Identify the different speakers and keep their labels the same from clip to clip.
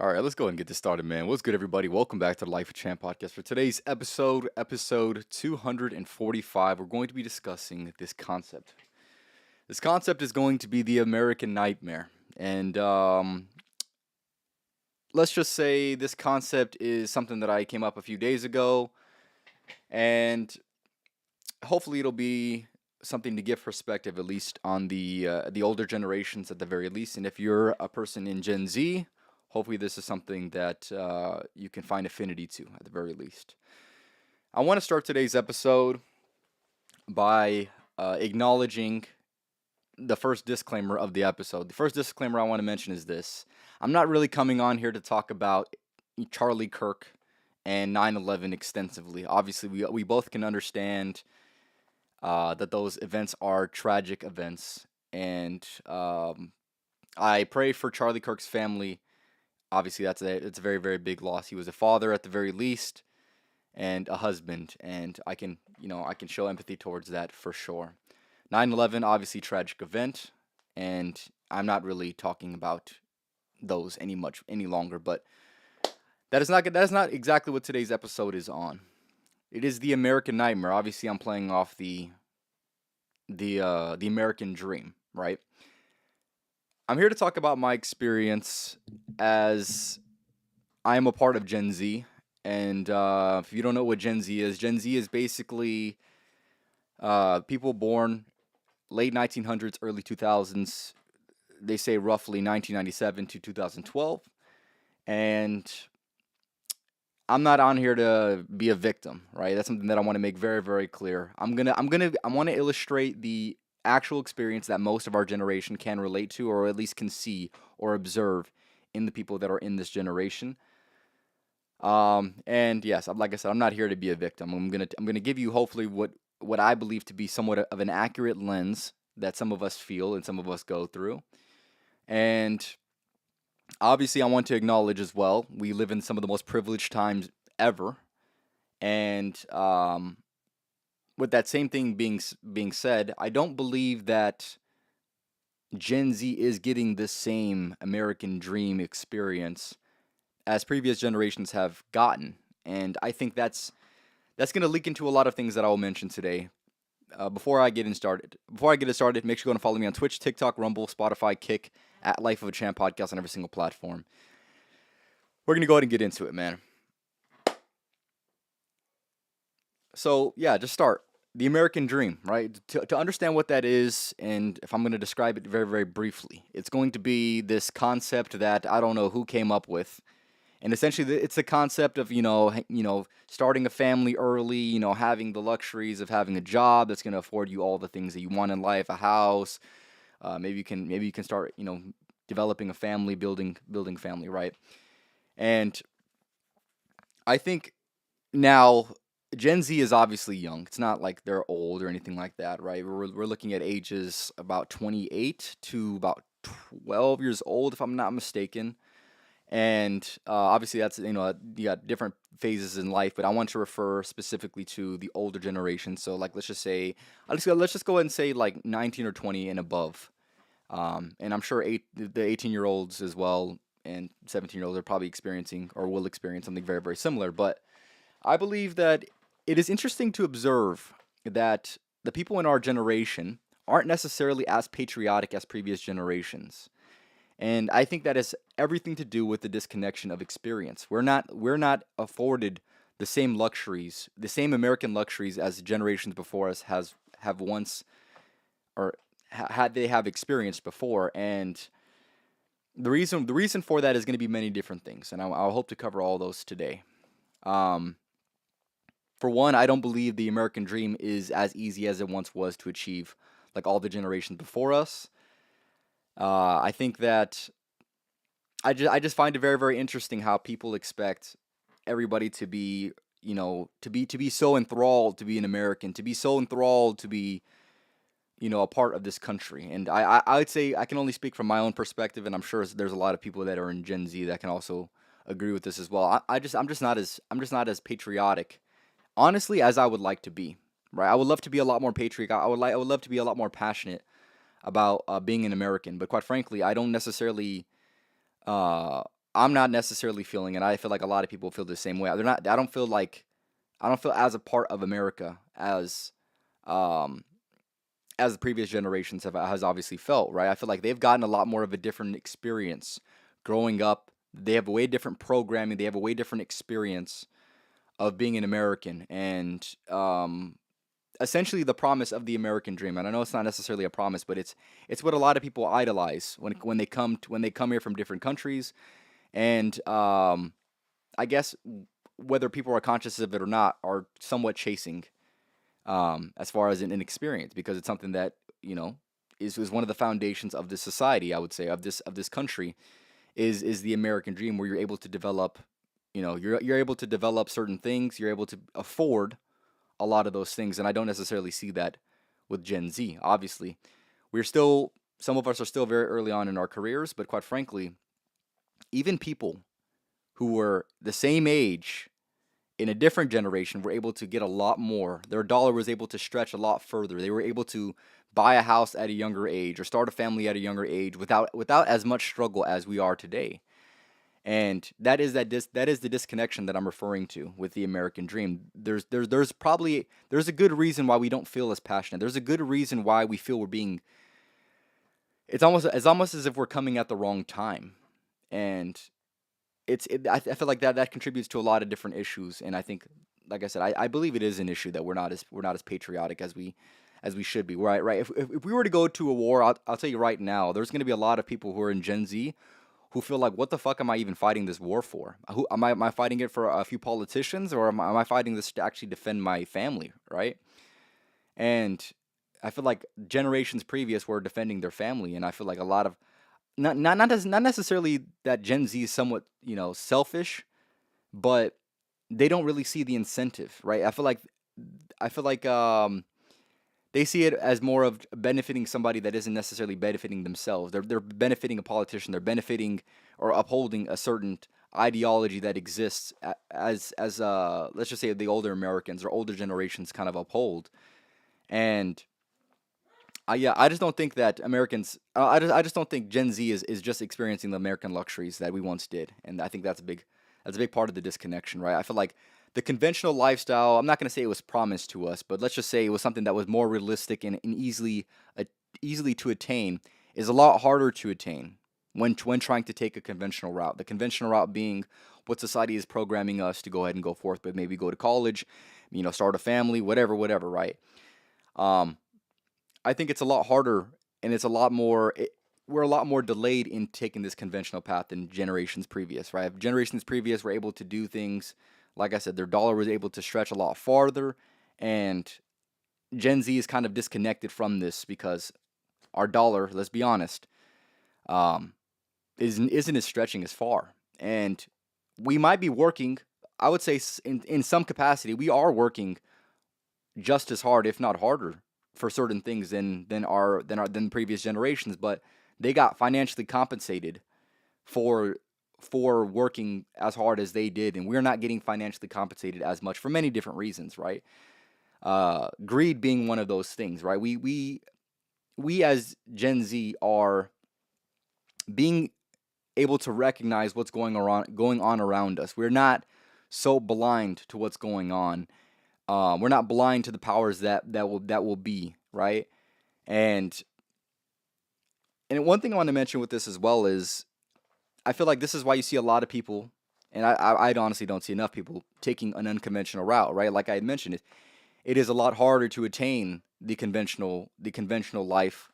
Speaker 1: All right, let's go ahead and get this started, man. What's good, everybody? Welcome back to the Life of Champ podcast. For today's episode 245, we're going to be discussing this concept. This concept is going to be the American nightmare. And let's just say this concept is something that I came up a few days ago, and hopefully it'll be something to give perspective, at least on the older generations at the very least. And if you're a person in Gen Z, hopefully this is something that you can find affinity to at the very least. I want to start today's episode by acknowledging the first disclaimer of the episode. The first disclaimer I want to mention is this: I'm not really coming on here to talk about Charlie Kirk and 9/11 extensively. Obviously, we both can understand that those events are tragic events, and I pray for Charlie Kirk's family. Obviously, it's a very very big loss. He was a father at the very least, and a husband, and I can show empathy towards that for sure. 9/11, obviously tragic event, and I'm not really talking about those any longer. But that is not exactly what today's episode is on. It is the American nightmare. Obviously, I'm playing off the American dream, right? I'm here to talk about my experience as I am a part of Gen Z. And if you don't know what Gen Z is basically people born late 1900s, early 2000s. They say roughly 1997 to 2012. And I'm not on here to be a victim, right? That's something that I want to make very, very clear. I want to illustrate the actual experience that most of our generation can relate to, or at least can see or observe in the people that are in this generation. And yes, like I said, I'm not here to be a victim. I'm gonna give you hopefully what I believe to be somewhat of an accurate lens that some of us feel and some of us go through. And obviously, I want to acknowledge as well, we live in some of the most privileged times ever. And with that same thing being said, I don't believe that Gen Z is getting the same American dream experience as previous generations have gotten. And I think that's going to leak into a lot of things that I will mention today. Before I get it started, make sure you go and follow me on Twitch, TikTok, Rumble, Spotify, Kick, at Life of a Champ podcast on every single platform. We're gonna go ahead and get into it, man. So yeah, just start the American dream, right? To understand what that is, and if I'm gonna describe it very very briefly, it's going to be this concept that I don't know who came up with. And essentially, it's the concept of starting a family early, having the luxuries of having a job that's going to afford you all the things that you want in life, a house. Maybe you can start developing a family, building family, right? And I think now Gen Z is obviously young. It's not like they're old or anything like that, right? We're looking at ages about 28 to about 12 years old, if I'm not mistaken. And obviously, that's you got different phases in life, but I want to refer specifically to the older generation. So, like, let's just go ahead and say like 19 or 20 and above. And I'm sure the 18-year-olds as well and 17-year-olds are probably experiencing or will experience something very, very similar. But I believe that it is interesting to observe that the people in our generation aren't necessarily as patriotic as previous generations. And I think that has everything to do with the disconnection of experience. We're not afforded the same luxuries, the same American luxuries as generations before us have once or had they have experienced before. And the reason for that is going to be many different things, and I'll hope to cover all those today. Um, for one, I don't believe the American dream is as easy as it once was to achieve, like all the generations before us. I think that I just find it very very interesting how people expect everybody to be to be so enthralled to be an American, to be so enthralled to be a part of this country. And I would say I can only speak from my own perspective, and I'm sure there's a lot of people that are in Gen Z that can also agree with this as well. I'm just not as patriotic, honestly, as I would like to be. Right, I would love to be a lot more patriotic. I would love to be a lot more passionate about being an American. But quite frankly, I don't necessarily I'm not necessarily feeling, and I feel like a lot of people feel the same way. They're not. I don't feel as a part of America um, as the previous generations has obviously felt. Right. I feel like they've gotten a lot more of a different experience growing up. They have a way different programming. They have a way different experience of being an American, and essentially the promise of the American dream. And I know it's not necessarily a promise, but it's what a lot of people idolize when they come here from different countries. And I guess whether people are conscious of it or not, are somewhat chasing, as far as an experience, because it's something that is one of the foundations of this society. I would say of this country is the American dream, where you're able to develop, you're able to develop certain things. You're able to afford a lot of those things, and I don't necessarily see that with Gen Z. Obviously, some of us are still very early on in our careers, but quite frankly, even people who were the same age in a different generation were able to get a lot more. Their dollar was able to stretch a lot further. They were able to buy a house at a younger age or start a family at a younger age without as much struggle as we are today. And that is the disconnection that I'm referring to with the American dream. There's a good reason why we don't feel as passionate. There's a good reason why we feel we're being. It's almost as if we're coming at the wrong time, and I feel like that contributes to a lot of different issues. And I think, like I said, I believe it is an issue that we're not as patriotic as we should be. Right, right. If we were to go to a war, I'll tell you right now, there's going to be a lot of people who are in Gen Z who feel like, what the fuck am I even fighting this war for? Who am I fighting it for a few politicians, or am I fighting this to actually defend my family, right? And I feel like generations previous were defending their family, and I feel like a lot of not necessarily that Gen Z is somewhat selfish, but they don't really see the incentive, right? I feel like they see it as more of benefiting somebody that isn't necessarily benefiting themselves. They're benefiting a politician. They're benefiting or upholding a certain ideology that exists, as let's just say the older Americans or older generations kind of uphold. And I just don't think that Americans. I just don't think Gen Z is just experiencing the American luxuries that we once did, and I think that's a big part of the disconnection, right? I feel like the conventional lifestyle. I'm not going to say it was promised to us, but let's just say it was something that was more realistic and easily to attain. Is a lot harder to attain when trying to take a conventional route. The conventional route being what society is programming us to go ahead and go forth, but maybe go to college, start a family, whatever, right? Um, I think it's a lot harder, and it's a lot more. We're a lot more delayed in taking this conventional path than generations previous, right? Generations previous were able to do things, like I said, their dollar was able to stretch a lot farther, and Gen Z is kind of disconnected from this because our dollar, let's be honest, um, isn't as stretching as far, and we might be working. I would say in some capacity, we are working just as hard, if not harder, for certain things than previous generations. But they got financially compensated for working as hard as they did, and we're not getting financially compensated as much for many different reasons, right? Greed being one of those things, right? We as Gen Z are being able to recognize what's going on around us. We're not so blind to what's going on. We're not blind to the powers that will be, right? And one thing I want to mention with this as well is I feel like this is why you see a lot of people, and I honestly don't see enough people taking an unconventional route, right? Like I had mentioned, it is a lot harder to attain the conventional life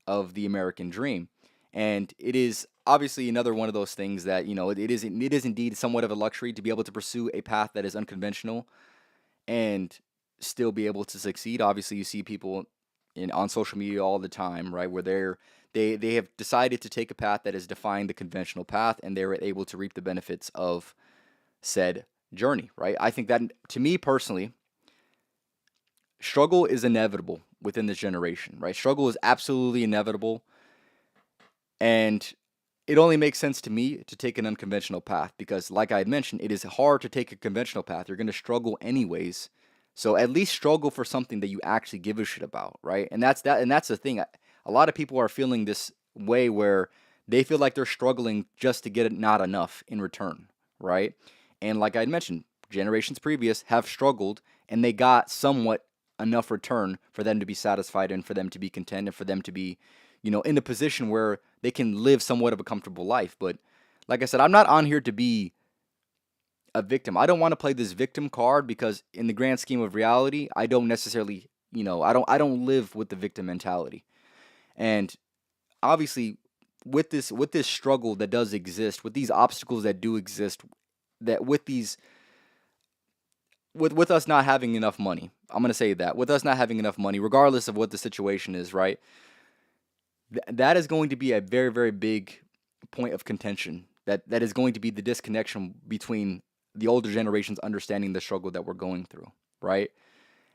Speaker 1: of the American dream, and it is obviously another one of those things that it is indeed somewhat of a luxury to be able to pursue a path that is unconventional and still be able to succeed. Obviously, you see people on social media all the time, right, where they have decided to take a path that is defying the conventional path, and they're able to reap the benefits of said journey, right? I think that, to me personally, struggle is inevitable within this generation, right? Struggle is absolutely inevitable, and it only makes sense to me to take an unconventional path because, like I had mentioned, it is hard to take a conventional path. You're going to struggle anyways. So at least struggle for something that you actually give a shit about, right? And that's the thing. A lot of people are feeling this way where they feel like they're struggling just to get it not enough in return, right? And like I mentioned, generations previous have struggled and they got somewhat enough return for them to be satisfied and for them to be content and for them to be, in a position where they can live somewhat of a comfortable life. But like I said, I'm not on here to be a victim. I don't want to play this victim card because in the grand scheme of reality, I don't necessarily, I don't live with the victim mentality. And obviously with this struggle that does exist, with these obstacles that do exist, that with us not having enough money. I'm going to say that. With us not having enough money, regardless of what the situation is, right? That is going to be a very, very big point of contention. That is going to be the disconnection between the older generations understanding the struggle that we're going through, right?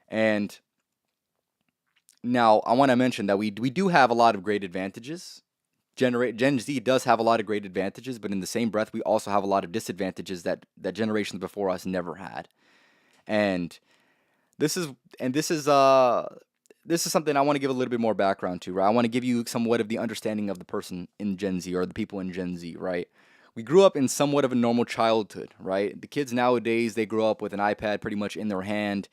Speaker 1: And now I want to mention that we do have a lot of great advantages. Gen Z does have a lot of great advantages, but in the same breath, we also have a lot of disadvantages that generations before us never had. And this is and this is something I want to give a little bit more background to, right? I want to give you somewhat of the understanding of the person in Gen Z or the people in Gen Z, right? We grew up in somewhat of a normal childhood, right? The kids nowadays, they grow up with an iPad pretty much in their hand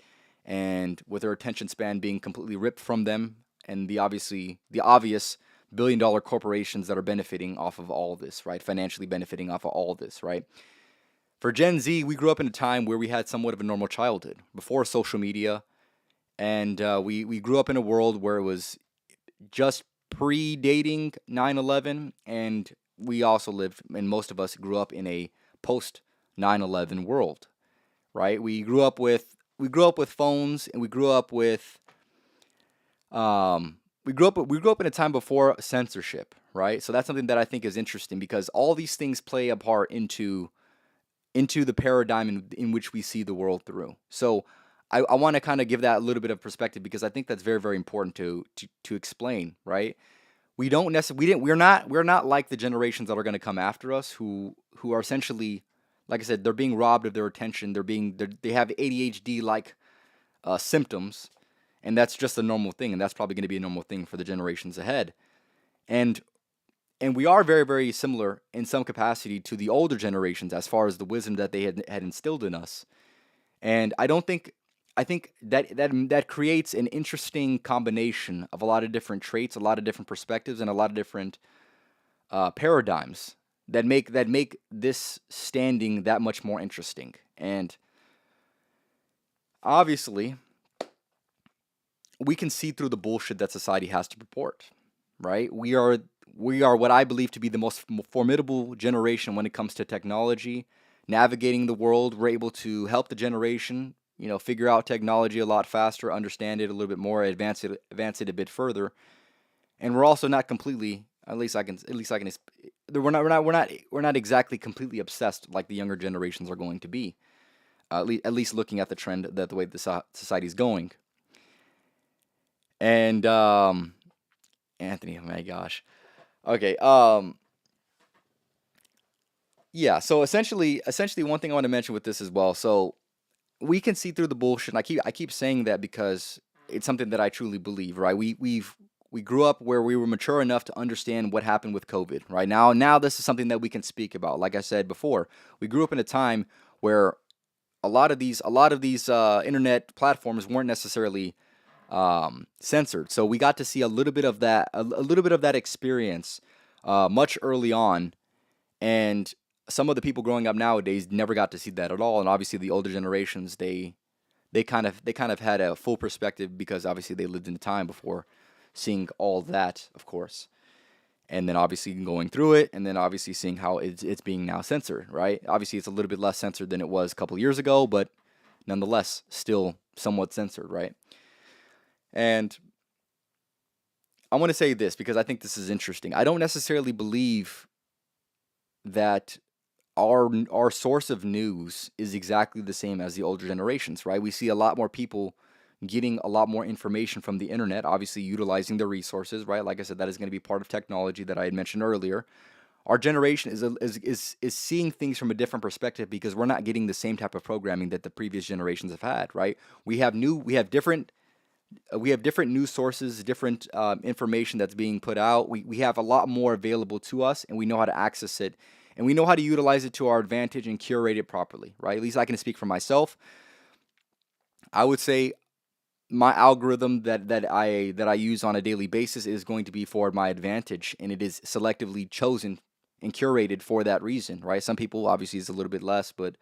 Speaker 1: and with their attention span being completely ripped from them and the obvious billion-dollar corporations that are benefiting off of all this, right? Financially benefiting off of all this, right? For Gen Z, we grew up in a time where we had somewhat of a normal childhood before social media, and we grew up in a world where it was just predating 9/11, and we also lived, and most of us grew up in a post 9/11 world, right? We grew up with phones, and we grew up in a time before censorship, right? So that's something that I think is interesting because all these things play a part into the paradigm in which we see the world through. So I want to kind of give that a little bit of perspective because I think that's very, very important to explain, right? We don't necessarily we're not like the generations that are going to come after us who are essentially, like I said, they're being robbed of their attention. They have ADHD like symptoms, and that's just a normal thing, and that's probably going to be a normal thing for the generations ahead. And and we are very, very similar in some capacity to the older generations as far as the wisdom that they had instilled in us. And I think that creates an interesting combination of a lot of different traits, a lot of different perspectives, and a lot of different paradigms that make this standing that much more interesting. And obviously, we can see through the bullshit that society has to purport, right? We are what I believe to be the most formidable generation when it comes to technology, navigating the world. We're able to help the generation, figure out technology a lot faster, understand it a little bit more, advance it a bit further. And we're also not completely, we're not exactly completely obsessed like the younger generations are going to be. At least looking at the trend that the way the society is going. And Anthony, oh my gosh. Okay. Yeah. So essentially, one thing I want to mention with this as well. So we can see through the bullshit. And I keep saying that because it's something that I truly believe. Right. We grew up where we were mature enough to understand what happened with COVID. Right now this is something that we can speak about. Like I said before, we grew up in a time where a lot of these internet platforms weren't necessarily censored. So we got to see a little bit of that, a little bit of that experience much early on, and some of the people growing up nowadays never got to see that at all. And obviously, the older generations they kind of had a full perspective because obviously they lived in the time before seeing all that, of course. And then obviously going through it, and then obviously seeing how it's being now censored, right? Obviously, it's a little bit less censored than it was a couple years ago, but nonetheless, still somewhat censored, right? And I want to say this because I think this is interesting. I don't necessarily believe that our source of news is exactly the same as the older generations, right? We see a lot more people getting a lot more information from the internet, obviously utilizing the resources, right? Like I said, that is going to be part of technology that I had mentioned earlier. Our generation is seeing things from a different perspective because we're not getting the same type of programming that the previous generations have had, right? We have different we have different news sources, different information that's being put out. We have a lot more available to us, and we know how to access it, and we know how to utilize it to our advantage and curate it properly, right? At least I can speak for myself. I would say my algorithm that I use on a daily basis is going to be for my advantage, and it is selectively chosen and curated for that reason, right? Some people obviously is a little bit less, but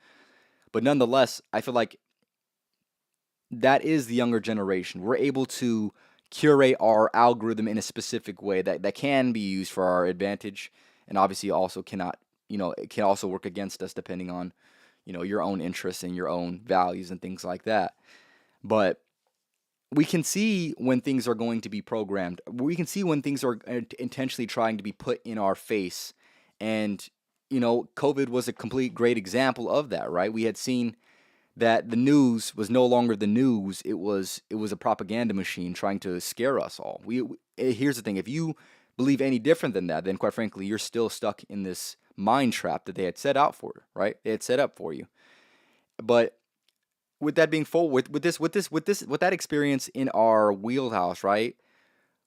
Speaker 1: nonetheless, I feel like that is the younger generation. We're able to curate our algorithm in a specific way that can be used for our advantage, and obviously also cannot, it can also work against us depending on, your own interests and your own values and things like that. But we can see when things are going to be programmed. We can see when things are intentionally trying to be put in our face. And, COVID was a complete great example of that, right? We had seen that the news was no longer the news. It was a propaganda machine trying to scare us all. Here's the thing: if you believe any different than that, then quite frankly, you're still stuck in this mind trap that they had set out for, right? They had set up for you. But with that being full, with that experience in our wheelhouse, right?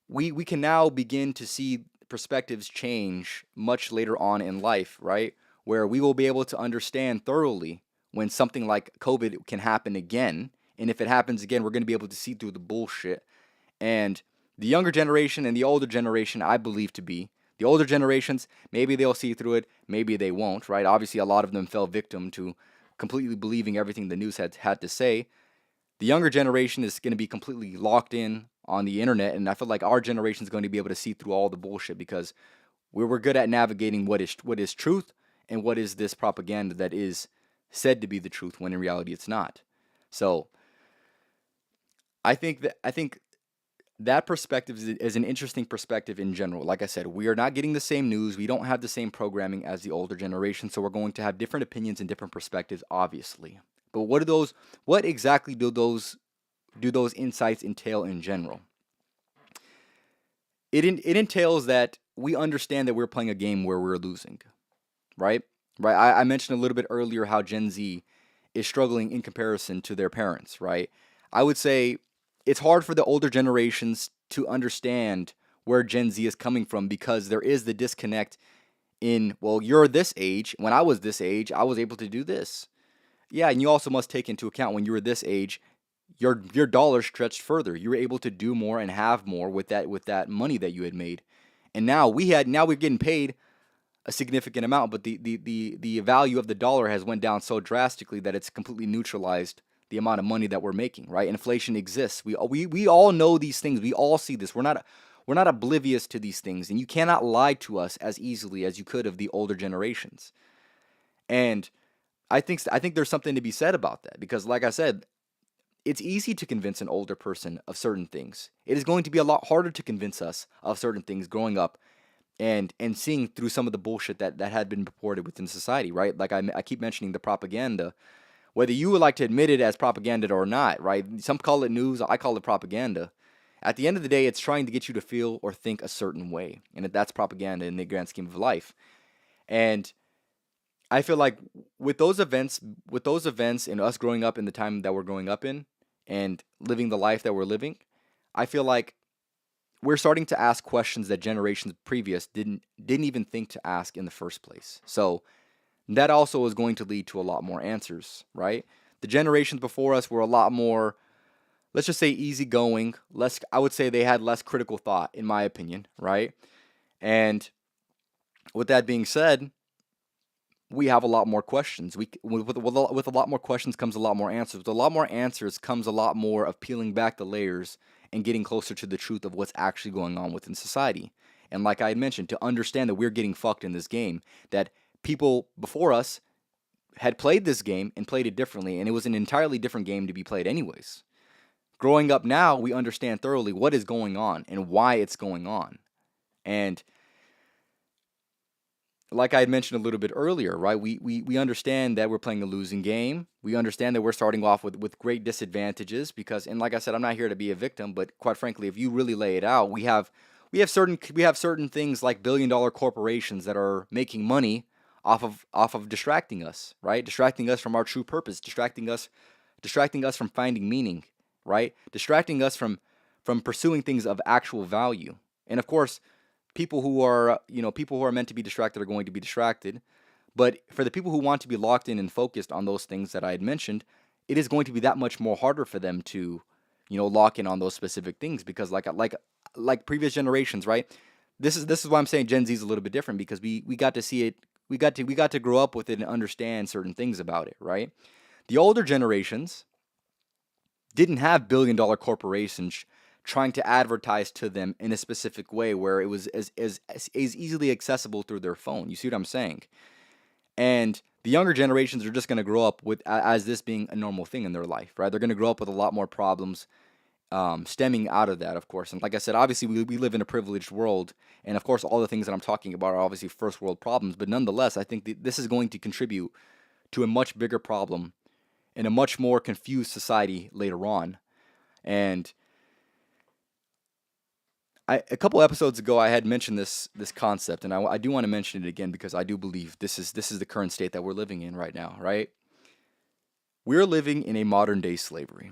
Speaker 1: We can now begin to see perspectives change much later on in life, right? Where we will be able to understand thoroughly when something like COVID can happen again. And if it happens again, we're going to be able to see through the bullshit. And the younger generation and the older generation, I believe to be, the older generations, maybe they'll see through it, maybe they won't, right? Obviously, a lot of them fell victim to completely believing everything the news had to say. The younger generation is going to be completely locked in on the internet, and I feel like our generation is going to be able to see through all the bullshit because we're good at navigating what is truth and what is this propaganda that is said to be the truth when in reality it's not. So I think that perspective is an interesting perspective in general. Like I said, we are not getting the same news. We don't have the same programming as the older generation, so we're going to have different opinions and different perspectives, obviously. But what exactly do those insights entail in general? It entails that we understand that we're playing a game where we're losing, right? Right. I mentioned a little bit earlier how Gen Z is struggling in comparison to their parents, right? I would say it's hard for the older generations to understand where Gen Z is coming from because there is the disconnect in, well, you're this age. When I was this age, I was able to do this. Yeah, and you also must take into account when you were this age, your dollar stretched further. You were able to do more and have more with that money that you had made. And now we're getting paid a significant amount, but the value of the dollar has went down so drastically that it's completely neutralized the amount of money that we're making, right? Inflation exists. We all know these things. We all see this. We're not oblivious to these things, and you cannot lie to us as easily as you could of the older generations. And I think there's something to be said about that because, like I said, it's easy to convince an older person of certain things. It is going to be a lot harder to convince us of certain things growing up and seeing through some of the bullshit that had been purported within society, right? Like I keep mentioning the propaganda, whether you would like to admit it as propaganda or not, right? Some call it news, I call it propaganda. At the end of the day, it's trying to get you to feel or think a certain way, and that's propaganda in the grand scheme of life. And I feel like with those events, and us growing up in the time that we're growing up in, and living the life that we're living, I feel like we're starting to ask questions that generations previous didn't even think to ask in the first place. So that also is going to lead to a lot more answers, right? The generations before us were a lot more, let's just say, easygoing. Less, I would say they had less critical thought, in my opinion, right? And with that being said, we have a lot more questions. With a lot more questions comes a lot more answers. With a lot more answers comes a lot more of peeling back the layers and getting closer to the truth of what's actually going on within society. And like I had mentioned, to understand that we're getting fucked in this game, that people before us had played this game and played it differently, and it was an entirely different game to be played anyways. Growing up now, we understand thoroughly what is going on and why it's going on. And like I had mentioned a little bit earlier, right? We understand that we're playing a losing game. We understand that we're starting off with great disadvantages because, and like I said, I'm not here to be a victim, but quite frankly, if you really lay it out, we have certain things like billion-dollar corporations that are making money off of distracting us, right? Distracting us from our true purpose, distracting us from finding meaning, right? Distracting us from from pursuing things of actual value. And of course, people who are, people who are meant to be distracted are going to be distracted. But for the people who want to be locked in and focused on those things that I had mentioned, it is going to be that much more harder for them to, lock in on those specific things because like previous generations, right? This is why I'm saying Gen Z is a little bit different because we got to see it, we got to grow up with it and understand certain things about it, right? The older generations didn't have billion-dollar corporations trying to advertise to them in a specific way where it was as easily accessible through their phone. You see what I'm saying? And the younger generations are just going to grow up with as this being a normal thing in their life, right? They're going to grow up with a lot more problems stemming out of that, of course. And like I said, obviously we live in a privileged world, and of course all the things that I'm talking about are obviously first world problems. But nonetheless, I think this is going to contribute to a much bigger problem in a much more confused society later on. And a couple episodes ago, I had mentioned this concept, and I do want to mention it again because I do believe this is the current state that we're living in right now, right? We're living in a modern day slavery,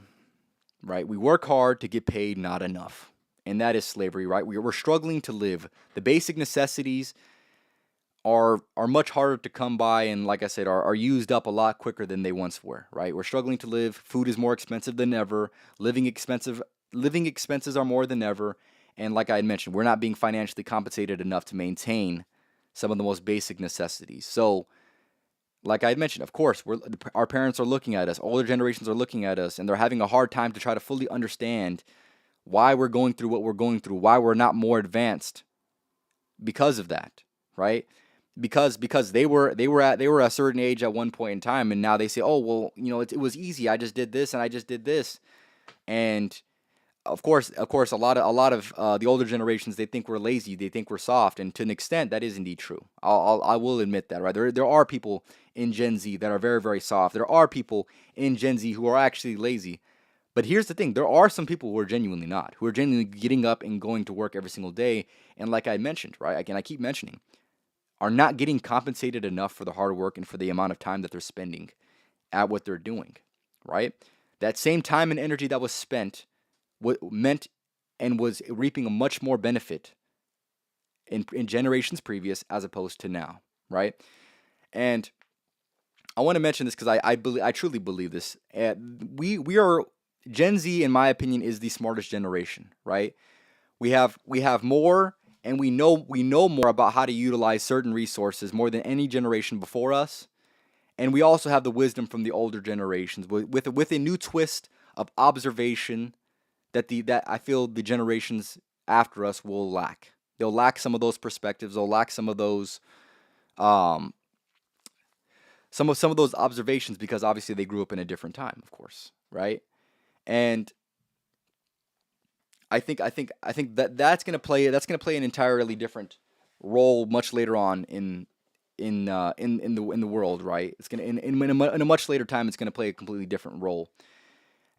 Speaker 1: right? We work hard to get paid not enough, and that is slavery, right? We're struggling to live. The basic necessities are much harder to come by, and like I said, are used up a lot quicker than they once were, right? We're struggling to live. Food is more expensive than ever. Living expenses are more than ever. And like I had mentioned, we're not being financially compensated enough to maintain some of the most basic necessities. So, like I had mentioned, of course, our parents are looking at us, older generations are looking at us, and they're having a hard time to try to fully understand why we're going through what we're going through, why we're not more advanced because of that, right? Because they were a certain age at one point in time, and now they say, oh well, it was easy. I just did this and I just did this, and of course, a lot of the older generations, they think we're lazy, they think we're soft, and to an extent, that is indeed true. I will admit that, right? There are people in Gen Z that are very very soft. There are people in Gen Z who are actually lazy. But here's the thing: there are some people who are genuinely not, who are genuinely getting up and going to work every single day, and like I mentioned, right? Again, I keep mentioning, are not getting compensated enough for the hard work and for the amount of time that they're spending at what they're doing, right? That same time and energy that was spent what meant and was reaping a much more benefit in generations previous as opposed to now, right? And I want to mention this because I truly believe this. We are Gen Z, in my opinion, is the smartest generation, right? We have more, and we know more about how to utilize certain resources more than any generation before us, and we also have the wisdom from the older generations with a new twist of observation that I feel the generations after us will lack. They'll lack some of those perspectives. They'll lack some of those um, some of those observations because obviously they grew up in a different time, of course, right? And I think that's gonna play an entirely different role much later on in the world, right? It's gonna in a much later time. It's gonna play a completely different role.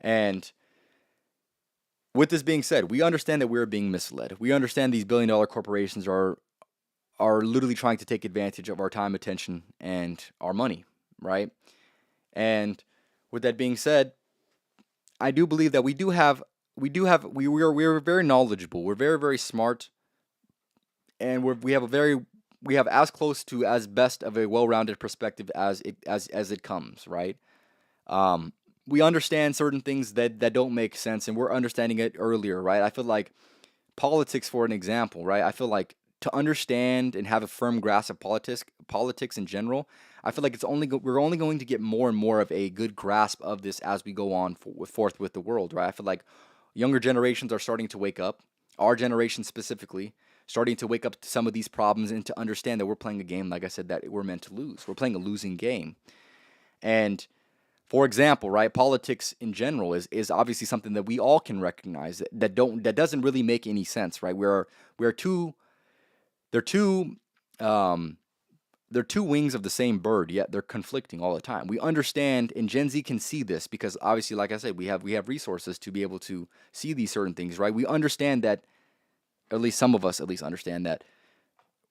Speaker 1: And with this being said, we understand that we're being misled. We understand these billion-dollar corporations are literally trying to take advantage of our time, attention, and our money, right? And with that being said, I do believe that we're very knowledgeable. We're very very smart, and we have as close to as best of a well-rounded perspective as it comes, right? Um, we understand certain things that don't make sense, and we're understanding it earlier, right? I feel like politics, for an example, right? I feel like to understand and have a firm grasp of politics in general, I feel like we're only going to get more and more of a good grasp of this as we go on forth with the world, right? I feel like younger generations are starting to wake up, our generation specifically, starting to wake up to some of these problems and to understand that we're playing a game, like I said, that we're meant to lose. We're playing a losing game. And for example, right, politics in general is obviously something that we all can recognize that doesn't really make any sense, right? We're two they're two um they're two wings of the same bird, yet they're conflicting all the time. We understand, and Gen Z can see this because obviously, like I said, we have resources to be able to see these certain things, right? We understand that, at least some of us at least understand that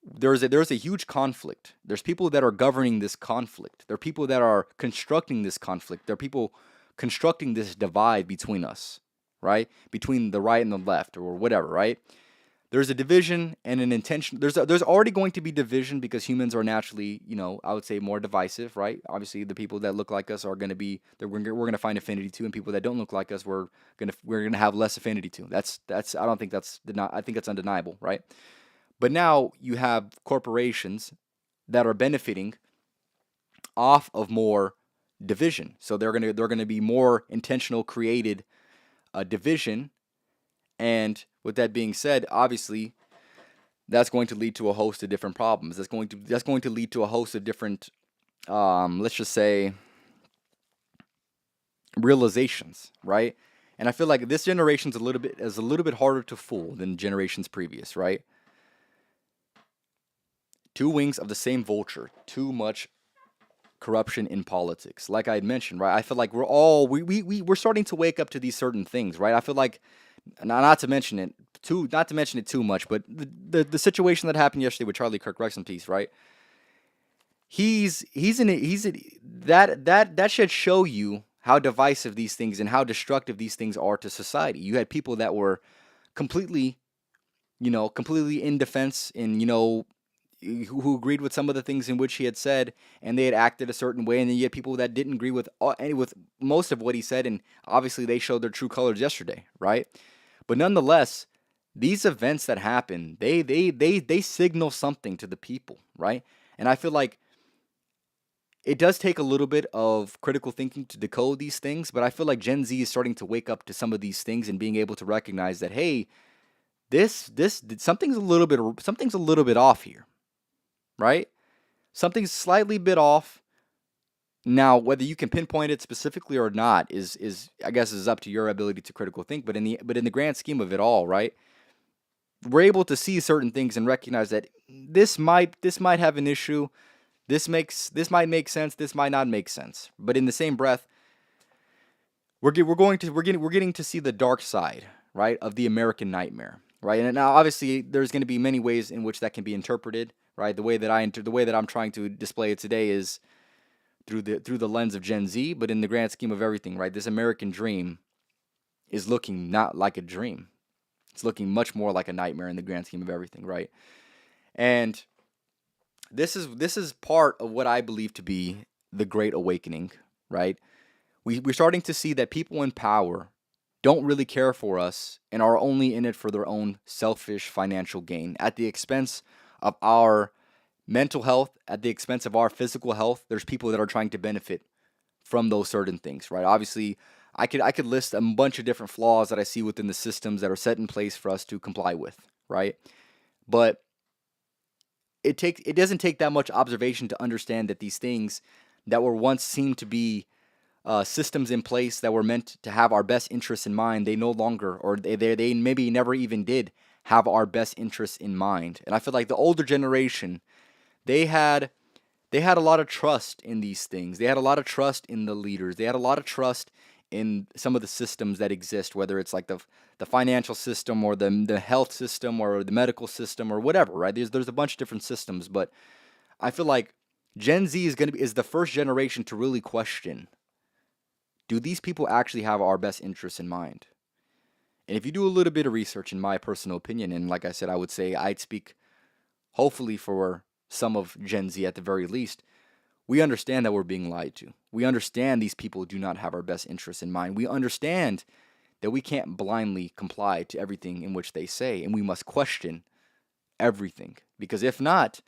Speaker 1: there's a huge conflict. There's people that are governing this conflict. There are people that are constructing this conflict. There are people constructing this divide between us, right? Between the right and the left or whatever, right? There's a division and an intention. There's already going to be division because humans are naturally, I would say more divisive, right? Obviously, the people that look like us are going to be that we're going to find affinity to, and people that don't look like us we're going to have less affinity to. That's I don't think I think that's undeniable, right? But now you have corporations that are benefiting off of more division. So they're gonna be more intentional, created division. And with that being said, obviously that's going to lead to a host of different problems. That's going to lead to a host of different, let's just say, realizations, right? And I feel like this generation's a little bit harder to fool than generations previous, right? Two wings of the same vulture. Too much corruption in politics. Like I had mentioned, right? I feel like we're starting to wake up to these certain things, right? I feel like not to mention it too much, but the situation that happened yesterday with Charlie Kirk, rest in peace, right? That should show you how divisive these things and how destructive these things are to society. You had people that were completely, completely in defense and who agreed with some of the things in which he had said, and they had acted a certain way, and then you had people that didn't agree with most of what he said, and obviously they showed their true colors yesterday, right? But nonetheless, these events that happen, they signal something to the people, right? And I feel like it does take a little bit of critical thinking to decode these things, but I feel like Gen Z is starting to wake up to some of these things and being able to recognize that, hey, this something's a little bit off here, right? Something's slightly bit off. Now, whether you can pinpoint it specifically or not is I guess is up to your ability to critical think. But in the grand scheme of it all, right? We're able to see certain things and recognize that this might have an issue. This might make sense. This might not make sense. But in the same breath, we're getting to see the dark side, right, of the American nightmare, right? And now, obviously, there's going to be many ways in which that can be interpreted, right? The way that I'm trying to display it today is through the lens of Gen Z, but in the grand scheme of everything, right? This American dream is looking not like a dream. It's looking much more like a nightmare in the grand scheme of everything, right? And this is part of what I believe to be the Great Awakening, right? We're starting to see that people in power don't really care for us and are only in it for their own selfish financial gain at the expense of our mental health, at the expense of our physical health. There's people that are trying to benefit from those certain things, right? Obviously, I could list a bunch of different flaws that I see within the systems that are set in place for us to comply with, right? But it doesn't take that much observation to understand that these things that were once seen to be systems in place that were meant to have our best interests in mind, they no longer, or they maybe never even did have our best interests in mind. And I feel like the older generation, they had they had a lot of trust in these things. They had a lot of trust in the leaders. They had a lot of trust in some of the systems that exist, whether it's like the financial system or the health system or the medical system or whatever, right? There's a bunch of different systems, but I feel like Gen Z is the first generation to really question, do these people actually have our best interests in mind? And if you do a little bit of research, in my personal opinion, and like I said, I would say I'd speak hopefully for some of Gen Z at the very least, we understand that we're being lied to. We understand these people do not have our best interests in mind. We understand that we can't blindly comply to everything in which they say, and we must question everything. Because if not,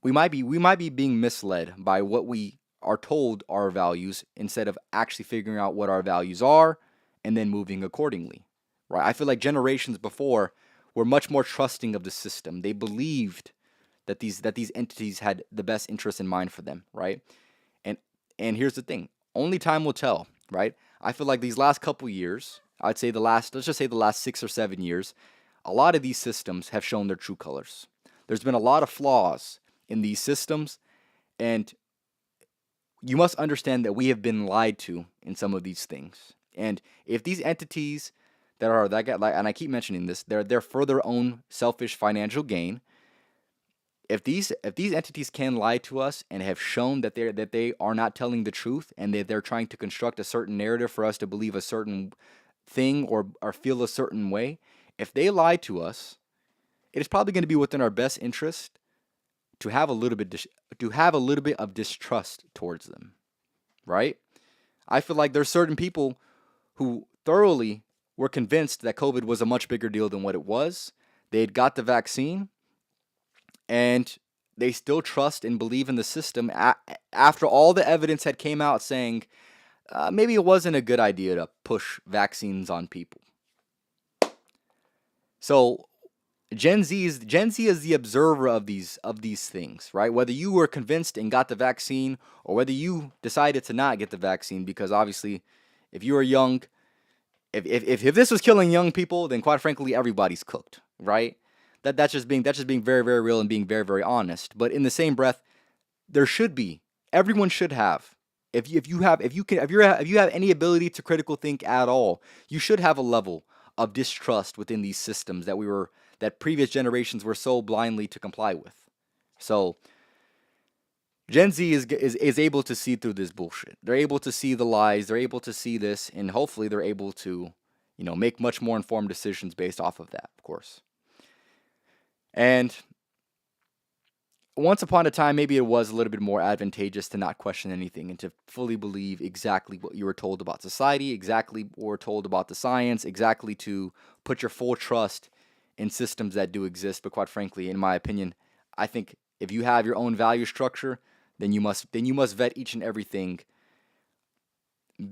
Speaker 1: we might be being misled by what we are told are values instead of actually figuring out what our values are and then moving accordingly. Right? I feel like generations before were much more trusting of the system. They believed that these entities had the best interest in mind for them, right? And and here's the thing: only time will tell, right? I feel like these last couple years, let's just say the last 6 or 7 years, a lot of these systems have shown their true colors. There's been a lot of flaws in these systems, and you must understand that we have been lied to in some of these things. And if these entities that get like, and I keep mentioning this, they're for their own selfish financial gain. If these entities can lie to us and have shown that they are not telling the truth and that they're trying to construct a certain narrative for us to believe a certain thing or feel a certain way, if they lie to us, it is probably going to be within our best interest to have a little bit of distrust towards them, right? I feel like there's certain people who thoroughly were convinced that COVID was a much bigger deal than what it was. They had got the vaccine and they still trust and believe in the system after all the evidence had came out saying maybe it wasn't a good idea to push vaccines on people. So Gen Z is the observer of these things, right? Whether you were convinced and got the vaccine, or whether you decided to not get the vaccine, because obviously, if you were young, if this was killing young people, then quite frankly, everybody's cooked, right? That's just being very very real and being very very honest. But in the same breath, there should be everyone should have. If you have any ability to critical think at all, you should have a level of distrust within these systems that previous generations were so blindly to comply with. So Gen Z is able to see through this bullshit. They're able to see the lies. They're able to see this, and hopefully they're able to, make much more informed decisions based off of that, of course. And once upon a time, maybe it was a little bit more advantageous to not question anything and to fully believe exactly what you were told about society, exactly what were told about the science, exactly to put your full trust in systems that do exist. But quite frankly, in my opinion, I think if you have your own value structure, then you must vet each and everything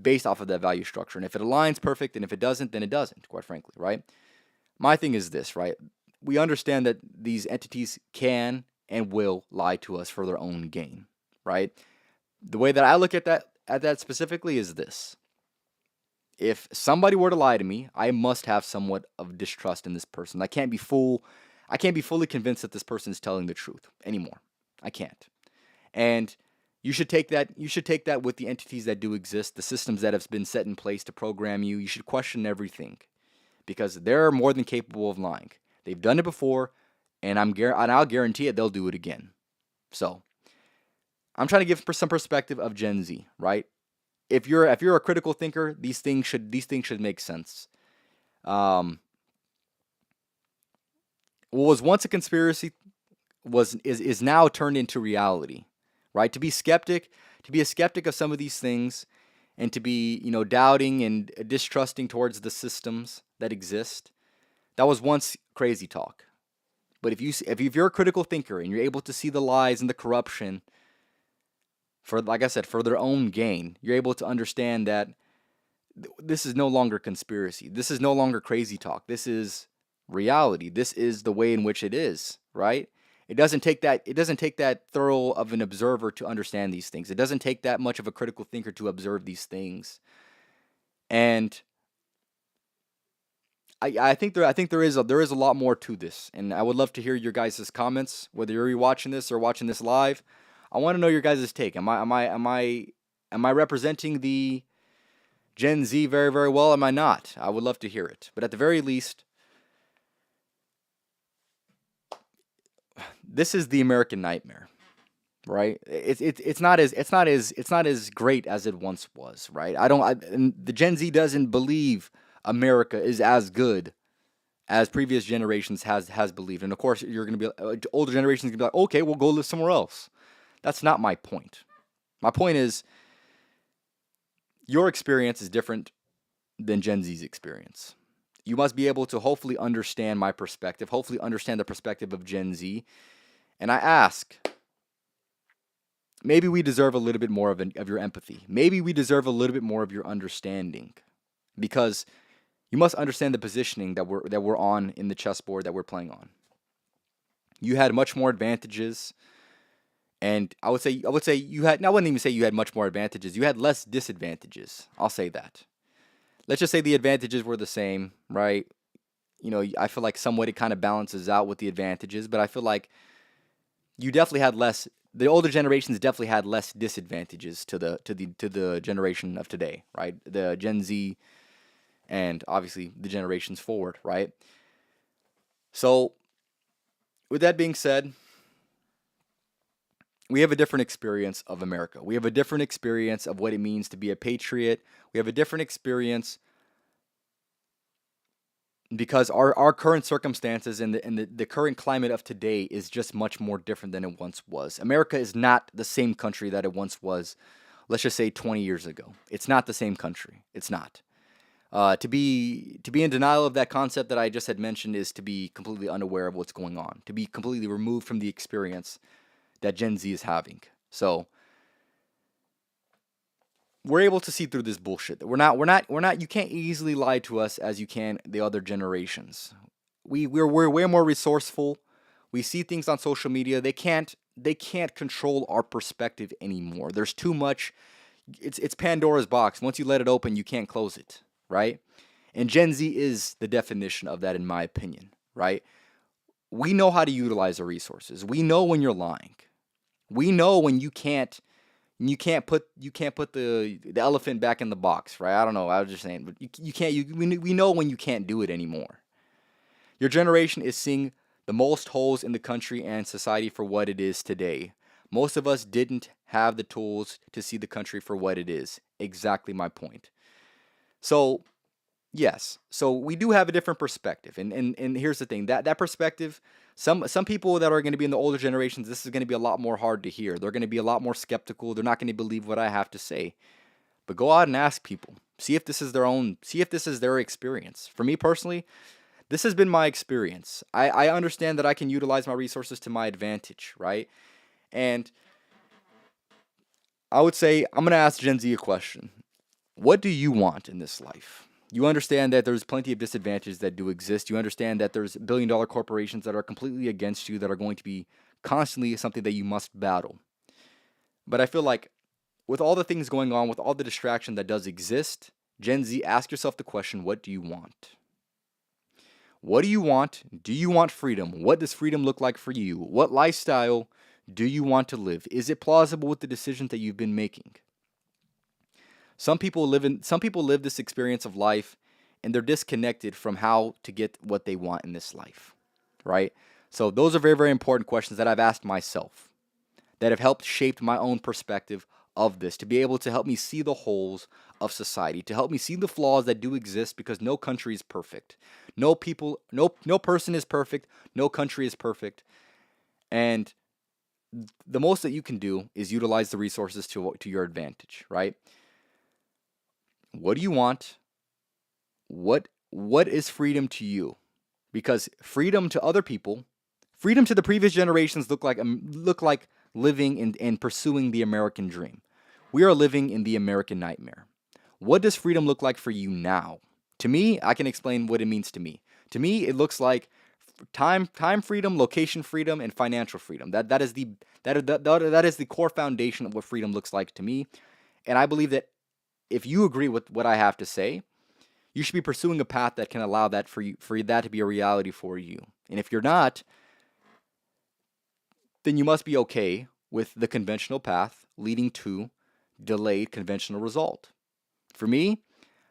Speaker 1: based off of that value structure. And if it aligns, perfect, and if it doesn't, then it doesn't, quite frankly, right? My thing is this, right? We understand that these entities can and will lie to us for their own gain, right? The way that I look at that specifically is this. If somebody were to lie to me, I must have somewhat of distrust in this person. I can't be fully convinced that this person is telling the truth anymore. I can't. And you should take that with the entities that do exist, the systems that have been set in place to program you. You should question everything because they're more than capable of lying. They've done it before, and I'll guarantee it they'll do it again. So I'm trying to give some perspective of Gen Z, right? If you're a critical thinker, these things should make sense. Um, what was once a conspiracy is now turned into reality, right? To be a skeptic of some of these things, and to be doubting and distrusting towards the systems that exist. That was once crazy talk. But if you're a critical thinker and you're able to see the lies and the corruption for, like I said, for their own gain, you're able to understand that this is no longer conspiracy. This is no longer crazy talk. This is reality. This is the way in which it is, right? It doesn't take that thorough of an observer to understand these things. It doesn't take that much of a critical thinker to observe these things. And I think there is a lot more to this, and I would love to hear your guys' comments, whether you're watching this or watching this live. I want to know your guys' take. Am I representing the Gen Z very very well? Am I not? I would love to hear it. But at the very least, this is the American nightmare, right? It's not as great as it once was, right? And the Gen Z doesn't believe America is as good as previous generations has believed. And of course, you're gonna be older generations gonna be like, okay, we'll go live somewhere else. That's not my point. My point is your experience is different than Gen Z's experience. You must be able to hopefully understand my perspective, hopefully understand the perspective of Gen Z. And I ask, maybe we deserve a little bit more of your empathy. Maybe we deserve a little bit more of your understanding, because you must understand the positioning that we're on in the chessboard that we're playing on. You had much more advantages, and I would say you had. I wouldn't even say you had much more advantages. You had less disadvantages. I'll say that. Let's just say the advantages were the same, right? I feel like somewhat it kind of balances out with the advantages, but I feel like you definitely had less. The older generations definitely had less disadvantages to the generation of today, right? The Gen Z and obviously the generations forward, right? So, with that being said, we have a different experience of America. We have a different experience of what it means to be a patriot. We have a different experience because our current circumstances and the current climate of today is just much more different than it once was. America is not the same country that it once was, let's just say 20 years ago. It's not the same country. It's not. To be in denial of that concept that I just had mentioned is to be completely unaware of what's going on, to be completely removed from the experience that Gen Z is having. So we're able to see through this bullshit. We're not. You can't easily lie to us as you can the other generations. We're way more resourceful. We see things on social media. They can't control our perspective anymore. There's too much. It's Pandora's box. Once you let it open, you can't close it, right? And Gen Z is the definition of that, in my opinion, right? We know how to utilize our resources. We know when you're lying. We know when you can't put the elephant back in the box, right? I don't know. I was just saying, but you can't. We know when you can't do it anymore. Your generation is seeing the most holes in the country and society for what it is today. Most of us didn't have the tools to see the country for what it is. Exactly my point. So yes, so we do have a different perspective, and here's the thing, that perspective. Some people that are going to be in the older generations, this is going to be a lot more hard to hear. They're going to be a lot more skeptical. They're not going to believe what I have to say. But go out and ask people. See if this is their own. See if this is their experience. For me personally, this has been my experience. I understand that I can utilize my resources to my advantage, right? And I would say I'm going to ask Gen Z a question. What do you want in this life? You understand that there's plenty of disadvantages that do exist. You understand that there's billion-dollar corporations that are completely against you, that are going to be constantly something that you must battle. But I feel like with all the things going on, with all the distraction that does exist, Gen Z, ask yourself the question, what do you want? What do you want? Do you want freedom? What does freedom look like for you? What lifestyle do you want to live? Is it plausible with the decisions that you've been making? Some people live this experience of life and they're disconnected from how to get what they want in this life, right? So those are very, very important questions that I've asked myself, that have helped shape my own perspective of this, to be able to help me see the holes of society, to help me see the flaws that do exist, because no country is perfect. No person is perfect, no country is perfect. And the most that you can do is utilize the resources to your advantage, right? What do you want? What is freedom to you? Because freedom to other people, freedom to the previous generations look like living and pursuing the American dream. We are living in the American nightmare. What does freedom look like for you now? To me, I can explain what it means to me. To me, it looks like time freedom, location freedom, and financial freedom. That is the core foundation of what freedom looks like to me. And I believe that if you agree with what I have to say, you should be pursuing a path that can allow that for that to be a reality for you. And if you're not, then you must be okay with the conventional path leading to delayed conventional result. For me,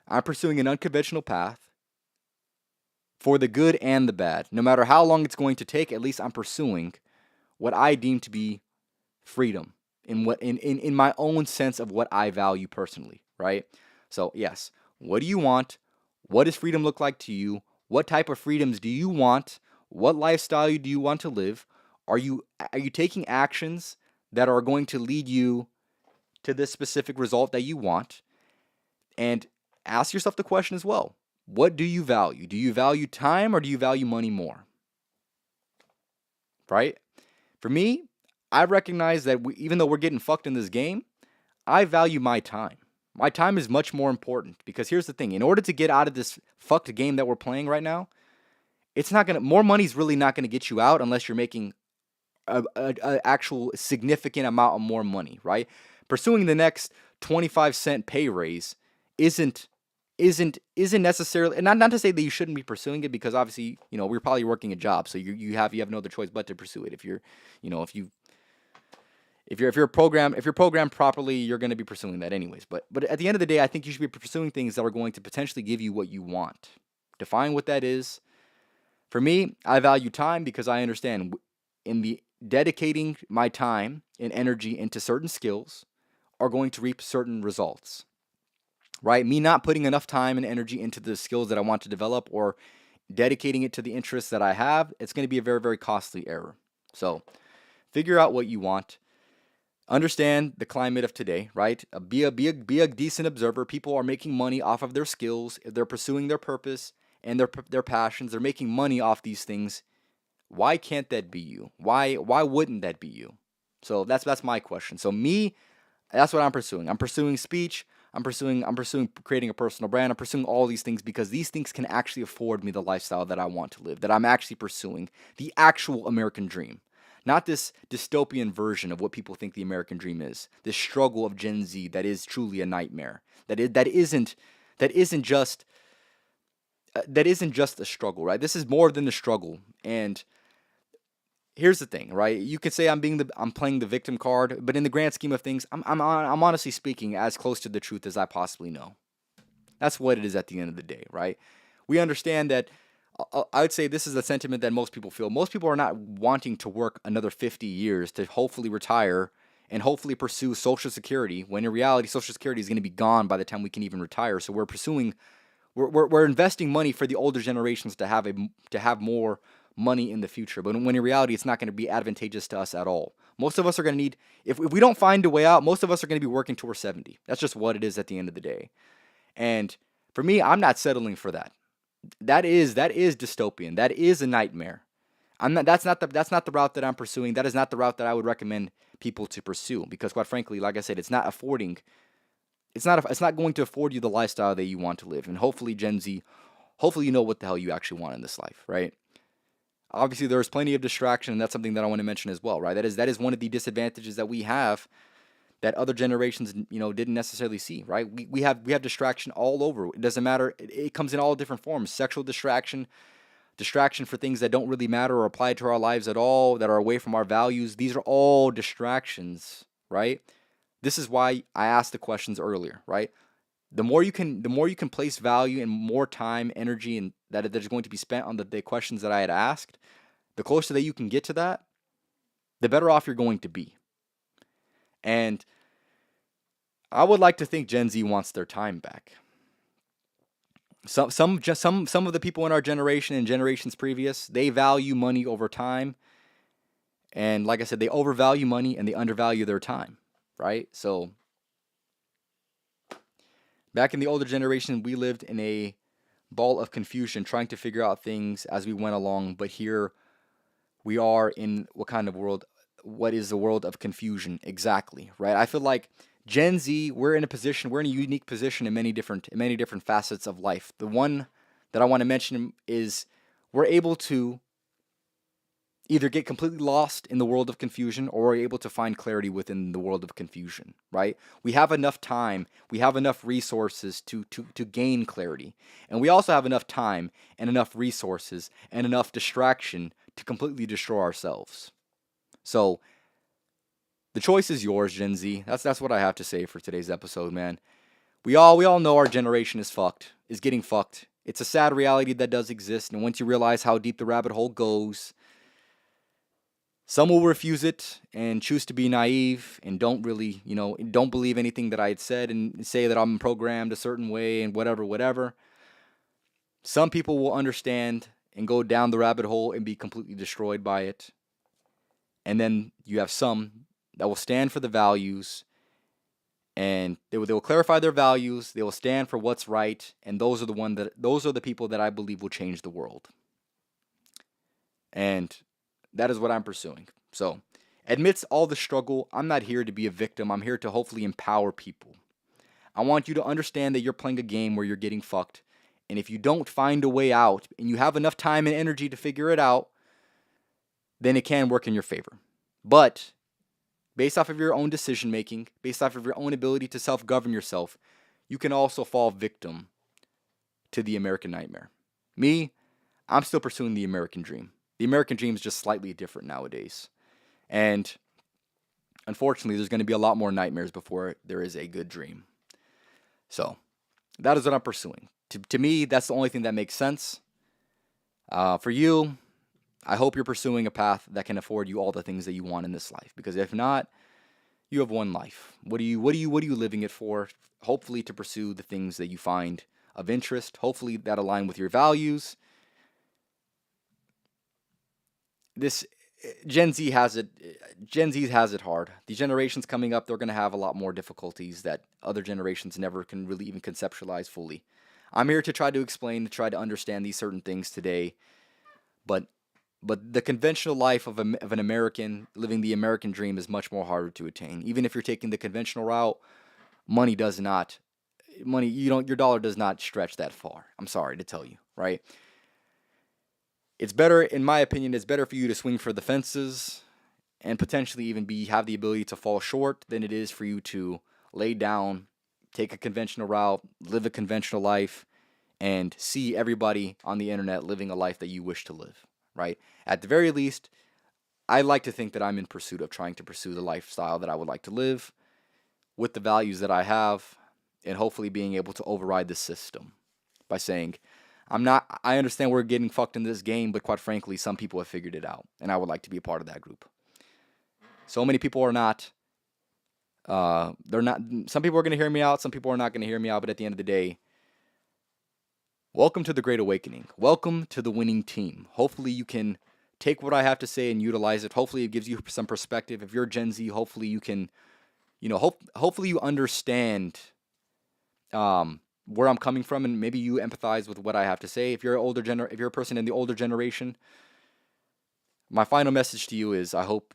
Speaker 1: I'm pursuing an unconventional path for the good and the bad. No matter how long it's going to take, at least I'm pursuing what I deem to be freedom in my own sense of what I value personally, right? So, yes, what do you want? What does freedom look like to you? What type of freedoms do you want? What lifestyle do you want to live? Are you taking actions that are going to lead you to this specific result that you want? And ask yourself the question as well. What do you value? Do you value time or do you value money more? Right? For me, I recognize that even though we're getting fucked in this game, I value my time. My time is much more important, because here's the thing. In order to get out of this fucked game that we're playing right now, more money's really not gonna get you out unless you're making a actual significant amount of more money, right? Pursuing the next 25-cent pay raise isn't isn't necessarily, and not to say that you shouldn't be pursuing it, because obviously, we're probably working a job, so you have no other choice but to pursue it. If you're, if you're programmed properly, you're going to be pursuing that anyways. But at the end of the day, I think you should be pursuing things that are going to potentially give you what you want. Define what that is. For me, I value time because I understand in the dedicating my time and energy into certain skills are going to reap certain results, right? Me not putting enough time and energy into the skills that I want to develop or dedicating it to the interests that I have, it's going to be a very, very costly error. So figure out what you want. Understand the climate of today, right? Be a decent observer. People are making money off of their skills. They're pursuing their purpose and their passions. They're making money off these things. Why can't that be you? Why wouldn't that be you? So that's my question. So me, that's what I'm pursuing. I'm pursuing speech. I'm pursuing creating a personal brand. I'm pursuing all these things because these things can actually afford me the lifestyle that I want to live, that I'm actually pursuing, the actual American dream. Not this dystopian version of what people think the American dream is. This struggle of Gen Z that is truly a nightmare. That isn't just a struggle, right? This is more than a struggle. And here's the thing, right? You could say I'm playing the victim card, but in the grand scheme of things, I'm honestly speaking as close to the truth as I possibly know. That's what it is at the end of the day, right? We understand that. I would say this is a sentiment that most people feel. Most people are not wanting to work another 50 years to hopefully retire and hopefully pursue Social Security, when in reality, Social Security is going to be gone by the time we can even retire. So we're investing money for the older generations to have more money in the future. But when in reality, it's not going to be advantageous to us at all. Most of us are going to need, if we don't find a way out, most of us are going to be working till we're 70. That's just what it is at the end of the day. And for me, I'm not settling for that. That is dystopian. That is a nightmare. That's not the route that I'm pursuing. That is not the route that I would recommend people to pursue because quite frankly, like I said, it's not going to afford you the lifestyle that you want to live. And hopefully Gen Z, hopefully you know what the hell you actually want in this life, right? Obviously there's plenty of distraction, and that's something that I want to mention as well, right? That is one of the disadvantages that we have that other generations, didn't necessarily see, right? We have distraction all over. It doesn't matter. It comes in all different forms. Sexual distraction, distraction for things that don't really matter or apply to our lives at all, that are away from our values. These are all distractions, right? This is why I asked the questions earlier, right? The more you can place value and more time, energy, and that is going to be spent on the questions that I had asked, the closer that you can get to that, the better off you're going to be. And I would like to think Gen Z wants their time back. Some of the people in our generation and generations previous, they value money over time. And like I said, they overvalue money and they undervalue their time, right? So back in the older generation, we lived in a ball of confusion trying to figure out things as we went along. But here we are in what kind of world? What is the world of confusion exactly, right? I feel like Gen Z, we're in a unique position in many different facets of life. The one that I want to mention is we're able to either get completely lost in the world of confusion or we're able to find clarity within the world of confusion, right? We have enough time, we have enough resources to gain clarity. And we also have enough time and enough resources and enough distraction to completely destroy ourselves. So the choice is yours, Gen Z. That's what I have to say for today's episode, man. We all know our generation is getting fucked. It's a sad reality that does exist, and once you realize how deep the rabbit hole goes, some will refuse it and choose to be naive and don't believe anything that I had said and say that I'm programmed a certain way and whatever. Some people will understand and go down the rabbit hole and be completely destroyed by it. And then you have some that will stand for the values and they will clarify their values, they will stand for what's right, and those are the people that I believe will change the world. And that is what I'm pursuing. So, amidst all the struggle, I'm not here to be a victim. I'm here to hopefully empower people. I want you to understand that you're playing a game where you're getting fucked. And if you don't find a way out and you have enough time and energy to figure it out, then it can work in your favor. But based off of your own decision making, based off of your own ability to self-govern yourself, you can also fall victim to the American nightmare. Me, I'm still pursuing the American dream. The American dream is just slightly different nowadays. And unfortunately, there's going to be a lot more nightmares before there is a good dream. So that is what I'm pursuing. To me, that's the only thing that makes sense. For you, I hope you're pursuing a path that can afford you all the things that you want in this life. Because if not, you have one life. What are you living it for? Hopefully to pursue the things that you find of interest. Hopefully that align with your values. This Gen Z has it. Gen Z has it hard. The generations coming up, they're going to have a lot more difficulties that other generations never can really even conceptualize fully. I'm here to try to explain, to try to understand these certain things today, but the conventional life of an American living the American dream is much more harder to attain. Even if you're taking the conventional route, money does not money you don't your dollar does not stretch that far. I'm sorry to tell you, right? It's better, in my opinion, it's better for you to swing for the fences and potentially even be have the ability to fall short than it is for you to lay down, take a conventional route, live a conventional life, and see everybody on the internet living a life that you wish to live, right? At the very least, I like to think that I'm in pursuit of trying to pursue the lifestyle that I would like to live with the values that I have, and hopefully being able to override the system by saying, I understand we're getting fucked in this game, but quite frankly, some people have figured it out, and I would like to be a part of that group. So many people are not, they're not, some people are going to hear me out, some people are not going to hear me out, but at the end of the day, welcome to the Great Awakening. Welcome to the winning team. Hopefully you can take what I have to say and utilize it. Hopefully it gives you some perspective. If you're Gen Z, hopefully you can, hopefully you understand where I'm coming from, and maybe you empathize with what I have to say. If you're if you're a person in the older generation, my final message to you is I hope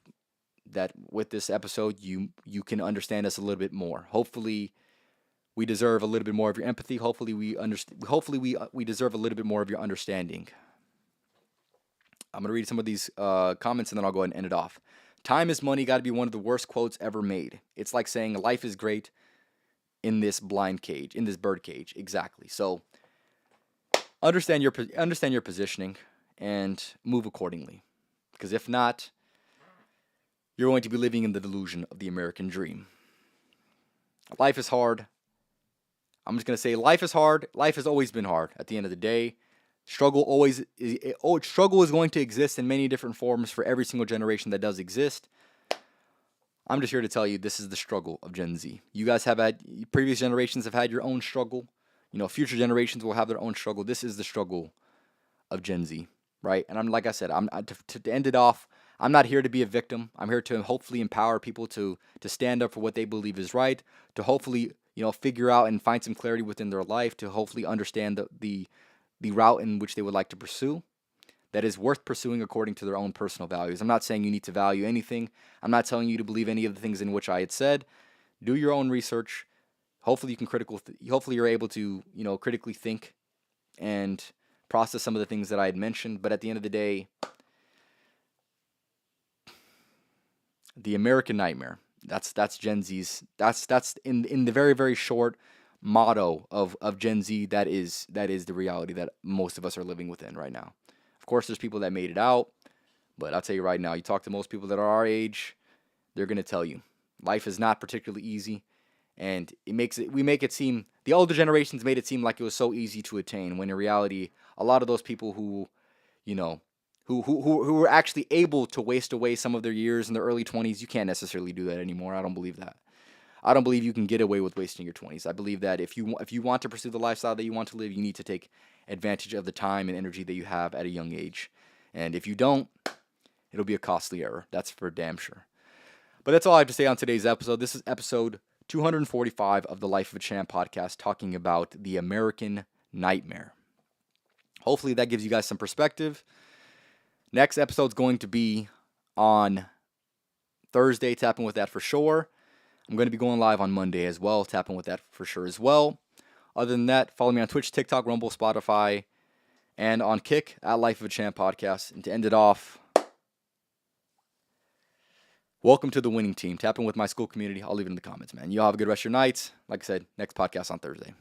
Speaker 1: that with this episode you can understand us a little bit more. Hopefully we deserve a little bit more of your empathy. Hopefully we deserve a little bit more of your understanding. I'm going to read some of these comments and then I'll go ahead and end it off. Time is money got to be one of the worst quotes ever made. It's like saying life is great in this bird cage. Exactly. So understand your positioning and move accordingly. Because if not, you're going to be living in the delusion of the American dream. Life is hard. I'm just going to say life is hard. Life has always been hard. At the end of the day, struggle is going to exist in many different forms for every single generation that does exist. I'm just here to tell you this is the struggle of Gen Z. You guys previous generations have had your own struggle. Future generations will have their own struggle. This is the struggle of Gen Z, right? And like I said, to end it off, I'm not here to be a victim. I'm here to hopefully empower people to stand up for what they believe is right, to hopefully, figure out and find some clarity within their life, to hopefully understand the route in which they would like to pursue that is worth pursuing according to their own personal values. I'm not saying you need to value anything. I'm not telling you to believe any of the things in which I had said. Do your own research. Hopefully you can hopefully you're able to, critically think and process some of the things that I had mentioned, but at the end of the day, the American nightmare. That's Gen Z's. That's in the very, very short motto of Gen Z. That is the reality that most of us are living within right now. Of course, there's people that made it out, but I'll tell you right now, you talk to most people that are our age, they're gonna tell you life is not particularly easy, and the older generations made it seem like it was so easy to attain, when in reality, a lot of those people who were actually able to waste away some of their years in their early 20s, you can't necessarily do that anymore. I don't believe that. I don't believe you can get away with wasting your 20s. I believe that if you want to pursue the lifestyle that you want to live, you need to take advantage of the time and energy that you have at a young age. And if you don't, it'll be a costly error. That's for damn sure. But that's all I have to say on today's episode. This is episode 245 of the Life of a Champ podcast, talking about the American nightmare. Hopefully that gives you guys some perspective. Next episode's going to be on Thursday, tapping with that for sure. I'm going to be going live on Monday as well, tapping with that for sure as well. Other than that, follow me on Twitch, TikTok, Rumble, Spotify, and on Kick at Life of a Champ podcast. And to end it off, welcome to the winning team. Tapping with my school community. I'll leave it in the comments, man. You all have a good rest of your night. Like I said, next podcast on Thursday.